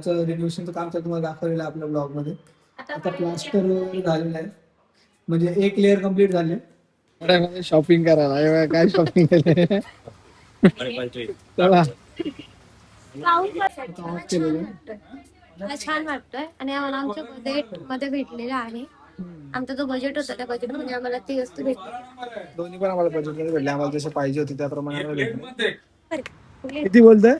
रिनोव्हेशनचं काम तर तुम्हाला दाखवलेलं आहे आपल्या ब्लॉग मध्ये. आता प्लास्टर झालेलं आहे, म्हणजे एक लेअर कम्प्लीट झाले. शॉपिंग करायला हे काय शॉपिंग केले चला छान वाटतोय आणि आम्हाला आमच्या बजेट मध्ये भेटलेला आहे. आमचा जो बजेट होता त्या बजेट मध्ये आम्हाला ती वस्तू भेटली. दोन्ही पण आम्हाला बजेट मध्ये भेटले, आम्हाला जसे पाहिजे होते त्याप्रमाणे किती बोलतोय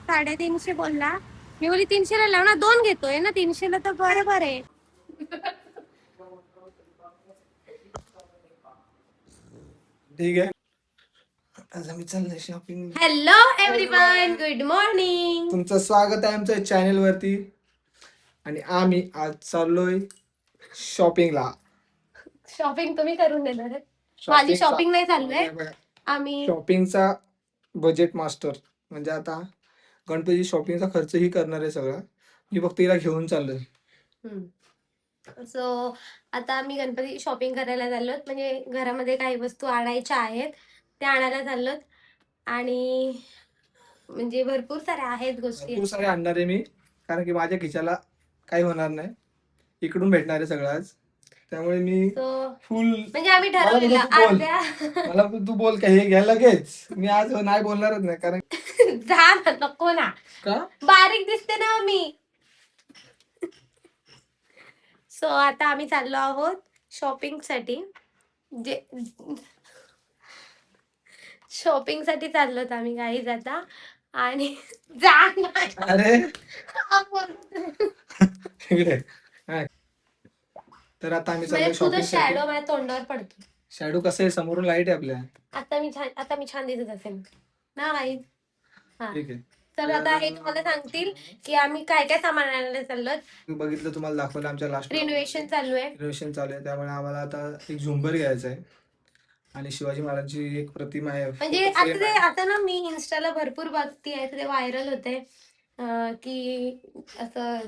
350 बोलला. मी बोली 300ला लाव ना, 2 घेतोय ना 300ला तर बरोबर आहे. ठीक आहे. आज आम्ही चाललोय shopping. Hello everyone, good morning. तुमचं स्वागत आहे आमच्या चॅनल वरती. आणि आम्ही आज चाललोय शॉपिंगला. शॉपिंग तुम्ही करून देणार आहे, माझी शॉपिंग नाही चाललंय. आम्ही शॉपिंगचा बजेट मास्टर म्हणजे आता गणपती शॉपिंगचा खर्चही करणार आहे सगळा. मी फक्त तिला घेऊन चाललोय. सो आता आम्ही गणपती शॉपिंग करायला चाललोत, म्हणजे घरामध्ये काही वस्तू आणायच्या आहेत त्या आणायला चाललोत. आणि म्हणजे भरपूर साऱ्या आहेत गोष्टी, भरपूर सारे आणणार आहे मी, कारण की माझ्या खिशाला काही होणार नाही. इकडून भेटणार आहे सगळं आज, त्यामुळे मी फुल म्हणजे आम्ही ठरवलेलं मला तू बोल का हे घ्या लगेच. मी आज नाही बोलणारच नाही, कारण जा ना, नको ना, का बारीक दिसते ना मी. सो आता आम्ही चाललो आहोत शॉपिंग साठी. जे शॉपिंग साठी चाललोत आम्ही काही आता. आणि जा अरे तर आता आम्ही चाललो शॉपिंग. शॅडो माझ्या तोंडावर पडतो. शॅडो कसं आहे, समोरून लाईट आहे आपल्या. आता मी छान दिसत असेल ना गाईज. हा, ठीक आहे. तर आता हे तुम्हाला सांगतील की आम्ही काय काय सामान आणायला चाललो. बघितलं, तुम्हाला दाखवलं आमच्या लास्ट रिनोव्हेशन चालू आहे. त्यामुळे आम्हाला आता एक झुंबर घ्यायचं आहे आणि शिवाजी महाराजांची एक प्रतिमा आहे. म्हणजे आता ना मी इंस्टाला भरपूर बघती आहे, ते व्हायरल होते की असं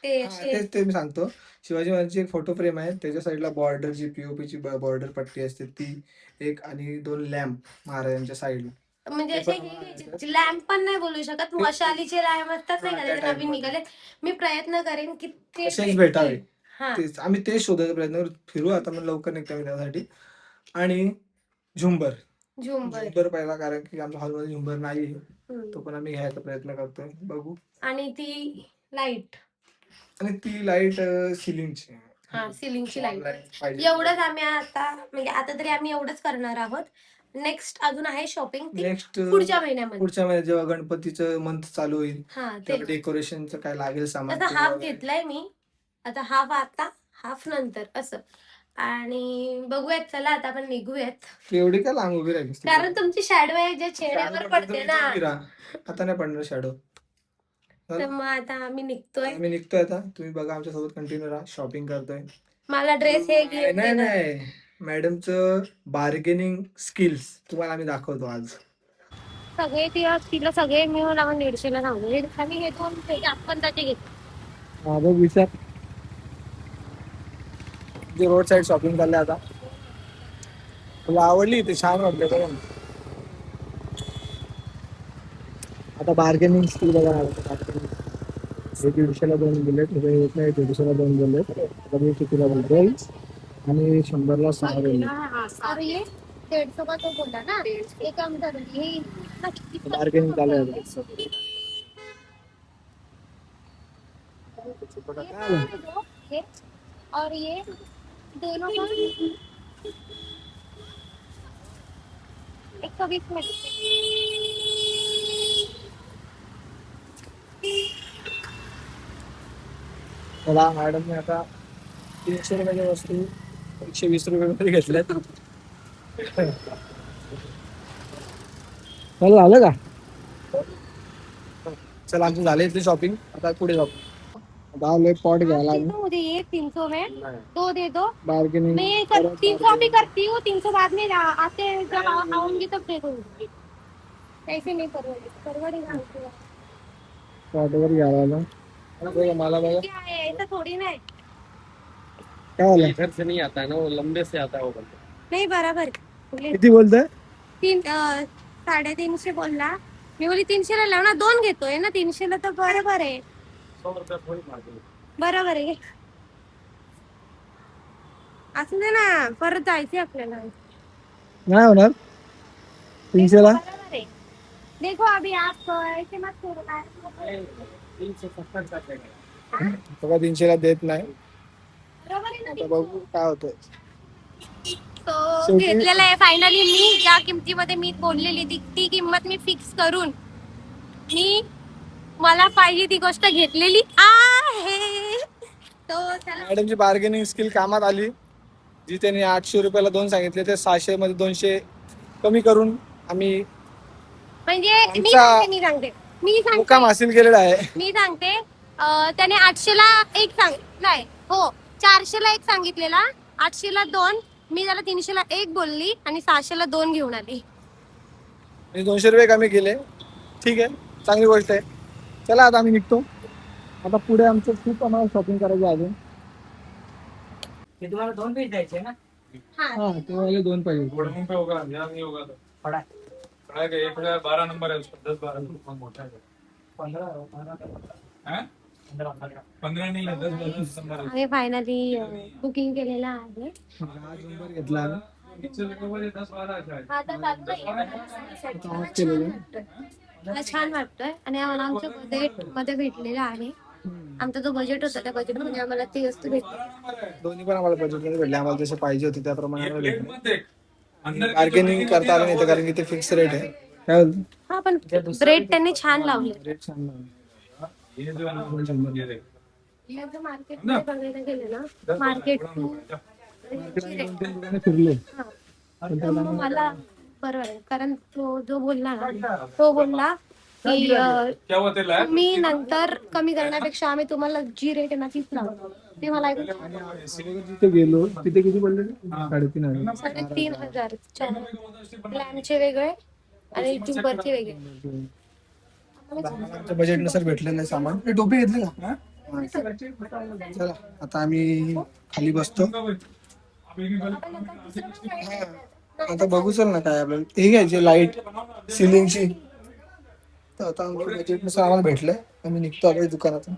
ते मी सांगतो. शिवाजी महाराजांची एक फोटो फ्रेम आहे, त्याच्या साईडला बॉर्डर जी पीओपी ची बॉर्डर पट्टी असते ती एक, आणि 2 लॅम्प महाराजांच्या साईडला. म्हणजे असे लॅम्प पण नाही बोलू शकत, मशालीचे लॅम्प असतात नाही का, नवीन निघाले. मी प्रयत्न करेन की ते भेटावे. आम्ही तेच शोधायचा प्रयत्न फिरू आता, मग लवकर निघतो मी त्यासाठी. आणि झुंबर पहिला, कारण की आमच्या हॉलमध्ये झुंबर नाही, तो पण आम्ही घ्यायचा प्रयत्न करतोय, बघू. आणि ती लाईट सिलिंगची. सिलिंगची लाईट, एवढंच आम्ही आता, म्हणजे आता तरी आम्ही एवढंच करणार आहोत. नेक्स्ट अजून आहे शॉपिंग, नेक्स्ट पुढच्या महिन्यात जेव्हा गणपतीचं मंथ चालू होईल तेव्हा डेकोरेशनचं काय लागेल सामान. आता हाफ घेतलाय मी, आता हाफ नंतर असं. आणि बघूयात, चला आता आपण निघूयात. एवढी काय लांब उभी राहिली, कारण तुमची शॅडो आहे जे चेहऱ्यावर पडते ना. आता नाही पडणार शॅडो. तर मग आता आम्ही निघतोय आता. तुम्ही बघा आमच्या सोबत, कंटिन्यू राहा. शॉपिंग करतोय. मला ड्रेस हे नाही मॅडमचं बार्गेनिंग स्किल्स तुम्हाला आम्ही दाखवतो आज. सगळे तिला सगळे मिळून आपण 150ला सांगू. आम्ही हे 250 घेतो. हा बघ विचार, जे रोड साईड शॉपिंग चाललंय आता. तुला आवडली, ते छान वाटलं बघ. आता बार्गेनिंग स्किल बघा. 150ला 2 दिलेत, 150ला 2 दिलेत, कमी कितीला बोलतोय, आणि 100ला 6 दिले. तो बोला ना, एक काम करूँ बार्गेनिंग चालू आहे. और ये दोनों का 120 में. मला मॅडमने आता 300 रुपयाच्या वस्तू 120 रुपये घेतल्यात. झालं का? चला, आमचं झालं इथली शॉपिंग. आता पुढे जाऊ. पॉट घ्यायला 300 में 2 दे दो. बार्गेनिंग मैं 300 भी करती हूँ, 300 बाद में आते जब आऊंगी तब दे दूंगी. ऐसे नहीं परवडेगा. पॉटवर घ्यायला मला बघा, ऐसा थोड़ी ना है. क्या वाला इधर से नहीं आता है ना, वो लंबे से आता है वो. नहीं बराबर. किती बोलतोय? 350 बोलला. मी बोली 300ला लाव ना, 2 घेतोय ना 300ला तर बरोबर आहे. 100 रुपये थोडी मागेल. बरोबर आहे. असं दे ना, परत जायचंय आपल्याला. नाही होणार 300ला. बरोबर आहे. देखो अभी आप ऐसे मत करो. 370 का देगा. बघा 300ला देत नाही. बरोबर आहे ना. आता बघू काय होतंय. तो शेवटी- घेतलेला आहे फायनली. मी ज्या किमतीमध्ये मी बोललेली ती किंमत मी फिक्स करून मी मला पाहिजे ती गोष्ट घेतलेली आहे. तो त्याला मॅडमची बार्गेनिंग स्किल कामात आली. जी त्यांनी 800 रुपयाला 2 सांगितले ते 600 मध्ये 200 कमी करून आम्ही म्हणजे आमचा मी सांगते मुक्काम हासिल केलेला आहे. त्याने 800ला एक नाही हो 400ला एक सांगितलेला, 800ला 2, मी त्याला 300ला एक बोलली आणि 600ला 2 घेऊन आली. आणि 200 रुपये कमी केले. ठीक आहे, चांगली गोष्ट आहे. चला आता आम्ही निघतो. आता पुढे आमचं खूप आम्हाला शॉपिंग करायचं आहे अजून. ते तुम्हाला 2 पीस द्यायचे ना. हा ते वाले 2 पाहिजे. वोडाफोन पे होगा, यहाँ नहीं होगा तो पड़ा पड़ा के 1012 नंबर है उसका, 10-12 नंबर मोटा है 15 हैं? 15 नहीं है, 10 नंबर है. आम्ही फायनली बुकिंग केलेला आहे. हा नंबर घेतला आम्ही. नीचे लिखा हुआ है 10-12 शायद. आता ऑफ केलेलं आहे. मला छान वाटतोय आणि आम्हाला आमच्या बजेट मध्ये भेटलेला आहे. आमचा जो बजेट होता त्या बजेट मध्ये आम्हाला ती वस्तू भेटली. दोन्ही पण आम्हाला बजेटमध्ये भेटले. आम्हाला जसे पाहिजे होते त्याप्रमाणे एक आम्हाला प्लेट भेटले. मत देख अंदर की बार्गेनिंग करता आलं नाही तर कारण की ते फिक्स रेट आहे. काय बोलतो? हा पण रेट त्यांनी छान लावले. रेट छान लावले. ये जो है ना, ये देख मार्केट मध्ये बघायला गेले ना, मार्केट टू मार्केटमध्ये 2-3 दुकाने फिरले. मग मला बरोबर आहे, कारण तो जो बोलला ना तो बोलला की क्या हुआ तेरा है? मी नंतर कमी करण्यापेक्षा आम्ही तुम्हाला जी रेट आहे ना तीच लावतो. ते मला ऐकून अगोदर जिथे गेलो तिथे किती पडले? 3,500. 3,500 लॅम्पचे वेगळे आणि जुबरचे वेगळे. आमच्या बजेटनुसार भेटलेलं आहे सामान. हे टोपी घेतली का? चला आता आम्ही खाली बसतो. आता बघू चल ना काय आपल्याला हे घ्यायचे लाईट सिलिंगची. तर आता आमच्या बजेटनुसार आम्हाला भेटलंय. आम्ही निघतो आपल्या दुकानातून.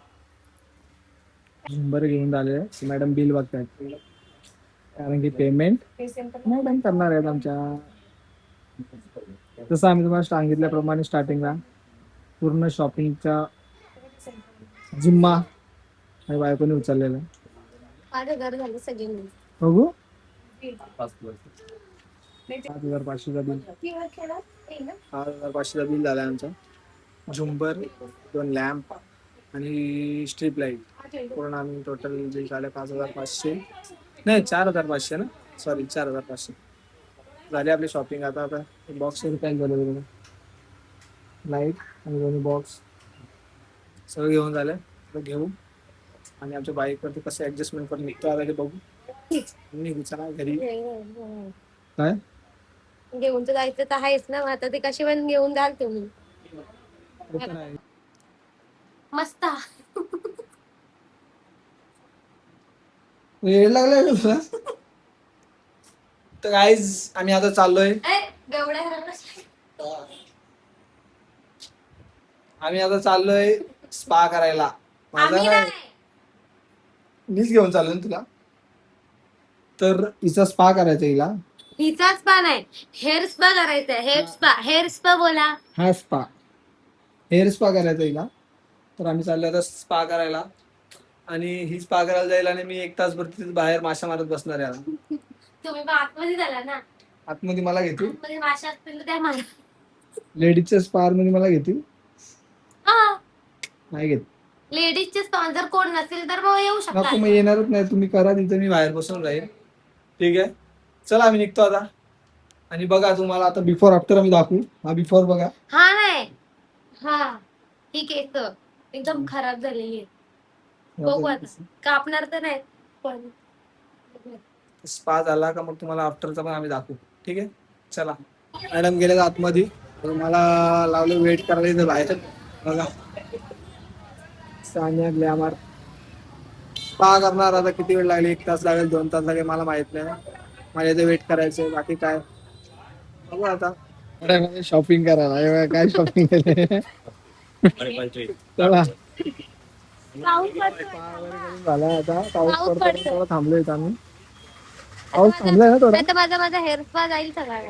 बरं घेऊन आले. मॅडम बिल बघतायत कारण की पेमेंट मॅडम करणार आहेत आमच्या. तसं आम्ही तुम्हाला सांगितल्याप्रमाणे स्टार्टिंगला पूर्ण शॉपिंगचा जिम्मा माझ्या बायकोने उचललेला आहे. माझं घर झालं सगळे मिळून. बघू 5,000 5,500चा बिल. किंवा केलं ते ना 5,500चा बिल झाला आमचा. झुंबर 2 लॅम्प आणि स्ट्रीप लाईट पूर्ण आम्ही टोटल बिल झालं 5,500 नाही 4,500 ना सॉरी 4,500 झाली आपली शॉपिंग. आता बॉक्स पॅक झाले बघा. लाईट आणि दोन्ही बॉक्स सगळं घेऊन झालं. आता घेऊ आणि आमच्या बाईकवरती कसं ऍडजस्टमेंट करून निघतो आता ते बघू. निघू चला घरी. काय घेऊन तर जायचं तर आहेच ना. आता ते कशी पण घेऊन जाल तुम्ही. मस्त वेळ लागलाय का तुला? तर गाईज आम्ही आता चाललोय. आम्ही आता चाललोय स्पा करायला. माझा नाही मीच घेऊन चाललोय ना तुला. तर हिचा स्पा करायचा हिला. हिचा स्पा नाही, हेअर स्पा करायचा. हेअर स्पा बोला. हा स्पा हेअर स्पा करायचा हिला. तर आम्ही चाललोय आता स्पा करायला आणि ही स्पा करायला जाईल आणि मी 1 तासभर तिथे बाहेर माशा मारत बसणार आहे. तुम्ही मग आतमध्ये झाला ना. आतमध्ये मला घेतील. आतमध्ये माशा असतील तर त्या मारा. लेडीजच्या स्पा मध्ये मला घेतील. हा नाही घेत. लेडीजचे स्पॉन्सर कोण नसेल तर मग येऊ नको शकता. मग येणारच नाही. तुम्ही करा तिथे मी बाहेर बसून राहील. ठीक आहे चला आम्ही निघतो आता. आणि बघा तुम्हाला आता बिफोर आफ्टर आम्ही दाखवू. हा बिफोर बघा. हा नाही हा ही केस एकदम खराब झालेली आहे. बघू आता कापणार तर नाही पण स्पा झाला का मग तुम्हाला आफ्टरचा पण आम्ही दाखवू. ठीक आहे चला. मॅडम गेले आतमध्ये. मला लावलं वेट करायला इथं बाहेर. बघा सानिया ग्लॅमर स्पा करणार. आता किती वेळ लागेल? 1 तास लागेल 2 तास लागेल मला माहित नाही. मला इथे वेट करायचंय. बाकी काय बघू आता. शॉपिंग करायला हे बघा, काय शॉपिंग केले चला पाऊस पडतोय. स्पा वगैरे करून झालाय आता पाऊस पाऊस पडतो पडतोय. थोडा थांबलोय इथं आम्ही पाऊस थांबलाय ना थोडा आता माझा हेअर स्पा जाईल सगळा.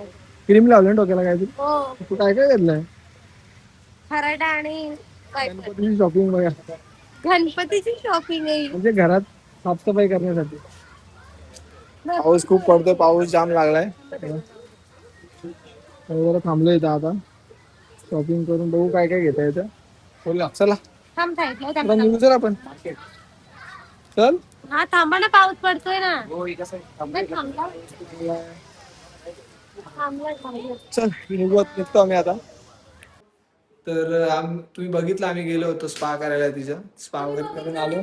क्रीम लावलं ना डोक्याला काय हो तू काय काय घेतलंय खराटा आणि काय पण. गणपतीची शॉपिंग बघा गणपतीची शॉपिंग आहे. म्हणजे घरात साफसफाई करण्यासाठी पाऊस खूप पडतोय पाऊस जाम लागलाय जरा थांबलोय इथं आता शॉपिंग करून बघू काय काय घेता येतं बोला चला थांब साईडला, थांब, आता थांब. निघू जर आपण चल हा थांबा ना पाऊस पडतोय ना. हो हे कसं नाही, थांबला. थांबला. चल निघतो आम्ही आता तर तुम्ही बघितलं आम्ही गेलो होतो स्पा करायला तिच्या स्पा वगैरे करून आलो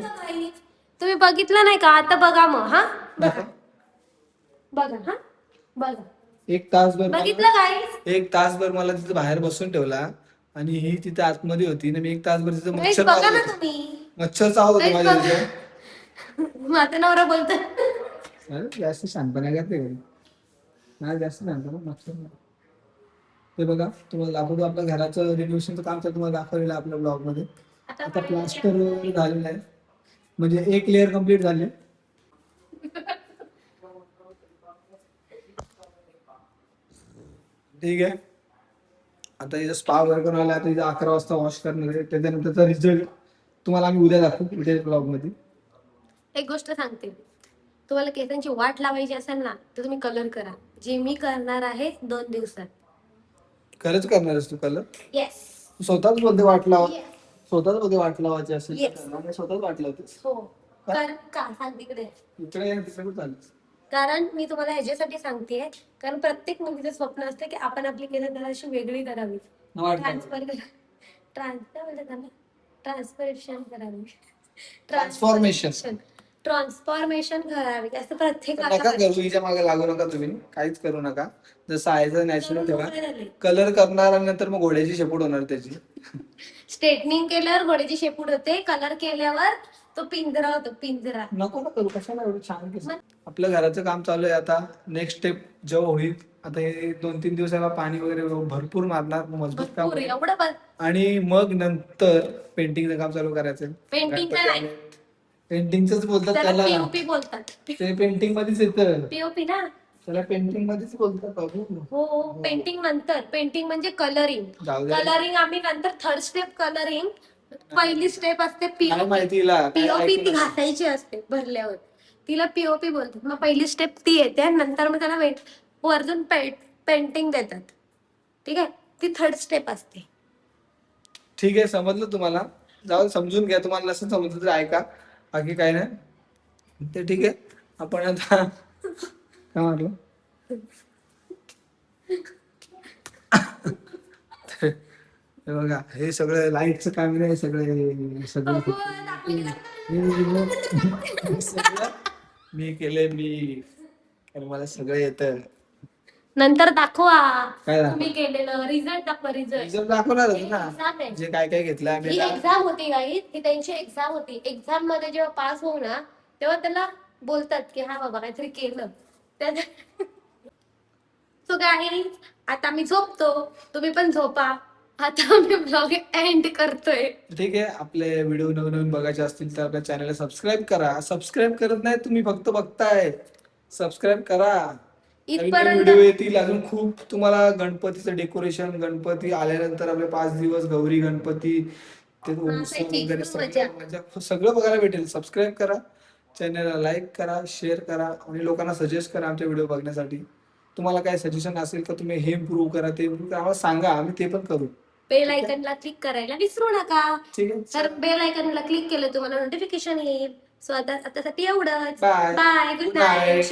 तुम्ही बघितलं नाही का आता बघा मग. हा बघा बघा हा बघा. एक तासभर बघितलं काय एक तासभर मला तिथं बाहेर बसून ठेवला आणि ही तिथे आतमध्ये होती ना मी एक तासभर तिथं गाईस मच्छर बघा चावत ना होते. तुम्ही. मच्छर चावत होते गाईस माझ्या बघा. तिथं माझा नवरा बोलतो अरे जास्त शांतपणा करते घरी नाही जास्त शांतपणा मच्छर नाही. ते बघा तुम्हाला दाखवतो आपल्या घराचं रिनोव्हेशनचं काम तर तुम्हाला दाखवलेलं आहे आपल्या ब्लॉग मध्ये आता प्लास्टर झालेलं आहे म्हणजे एक लेअर कम्प्लीट झाली ठीक आहे आता इथं स्पा वगैरे करून आला आता इथं 11 वाजता वॉश करणार आहे त्याच्यानंतरचा रिझल्ट तुम्हाला आम्ही उद्या दाखवू उद्या ब्लॉग मध्ये एक गोष्ट सांगते. तुम्हाला केसांची वाट लावायची असेल ना तर तुम्ही कलर करा. जे मी करणार आहे 2 दिवसात. खरंच करणार आहेस तू कलर येस स्वतःच बोलते वाट लावा Yes. स्वतःच बोलते वाट लावायची असेल तर Yes. करणार नाही, स्वतःच वाट लावतेस हो कारण का सांग तिकडे. इकडे या, तिकडे कुठं चाललीस? कारण मी तुम्हाला ह्याच्यासाठी सांगतेय कारण प्रत्येक मुलीचं स्वप्न असतं की आपण आपली केस जराशी वेगळी करावी. वाट ट्रान्सफॉर्मेशन करावी. Transformation. ट्रान्सफॉर्मेशन करावी असं तर प्रत्येकाला नका करू हिच्या मागे लागू नका तुम्ही काहीच करू नका जसं आहे नॅचरल ठेवा वाटतं. कलर करणार आणि नंतर मग घोड्याची शेपूट होणार त्याची स्ट्रेटनिंग केल्यावर घोड्याची शेपूट होते. कलर केल्यावर तो पिंजरा होतो पिंजरा. नको ना करू कशाला एवढं छान केस आपल्या घराचं काम चालू आहे आता नेक्स्ट स्टेप जेव्हा होईल आता हे 2-3 दिवसाला पाणी वगैरे भरपूर मारणार मजबूत काम भरपूर होईल. एवढं आणि मग नंतर पेंटिंगचं काम चालू करायचं पेंटिंगचं नाही पेंटिंगच बोलतात त्याला त्याला पीओपी बोलतात. ते पेंटिंग मध्येच येतं पीओपी ना त्याला पेंटिंग मध्येच बोलतात बाबू हो पेंटिंग नंतर पेंटिंग म्हणजे कलरिंग. जाऊ दे. कलरिंग आम्ही नंतर थर्ड स्टेप कलरिंग. पहिली स्टेप असते काय पीओपी. माहिती हिला, काय पीओपी ती ऐकून असं. घासायची असते भरल्यावर तिला पीओपी बोलतात. मग पहिली स्टेप ती येते नंतर मग त्याला वरतून पेंटिंग देतात. ठीक आहे ती थर्ड स्टेप असते. ठीक आहे समजलं तुम्हाला जाऊ दे, समजून घ्या तुम्हाला नसेल समजलं तर ऐका बाकी काय नाही ते ठीक आहे आपण आता काय म्हटलं हे बघा हे सगळं लाईटचं काम नाही सगळं सगळं सगळं मी केलंय मी कारण मला सगळं येतं नंतर दाखवा काय दाखवा? तुम्ही केलेलं रिझल्ट दाखवा रिझल्ट. एक्झाम दाखवणार एक्झाम आहे. जे काय काय घेतलं ही आम्ही एक्झाम होती गाईज ही त्यांची एक्झाम होती. एक्झाम मध्ये जेव्हा पास होऊ ना तेव्हा त्याला बोलतात की हा बाबा काहीतरी केलं. सो गाईज आता मी झोपतो तुम्ही पण झोपा. आता मी ब्लॉग एंड करतोय. ठीक आहे आपले व्हिडिओ नवीन बघायचे असतील तर आपल्या चॅनलला सबस्क्राईब करा सबस्क्राईब करत नाही तुम्ही फक्त बघताय सबस्क्राईब करा इथपर्यंत व्हिडिओ येतील अजून खूप तुम्हाला गणपतीचं डेकोरेशन गणपती आल्यानंतर आपले 5 दिवस गौरी गणपती ते उत्सव त्याची वगैरे मजा. सगळं बघायला भेटेल सबस्क्राईब करा चॅनलला लाईक करा शेअर करा आणि लोकांना सजेस्ट करा आमचे व्हिडिओ बघण्यासाठी तुम्हाला काय सजेशन असेल तर तुम्ही हे इम्प्रूव्ह करा ते इम्प्रूव्ह करा आम्हाला सांगा आम्ही ते पण करू बेल आयकनला क्लिक करायला विसरू नका. ठीक आहे तर बेल आयकनला क्लिक केलं तुम्हाला नोटिफिकेशन येईल. सो आतासाठी एवढंच. Bye. Bye good Good night. Night.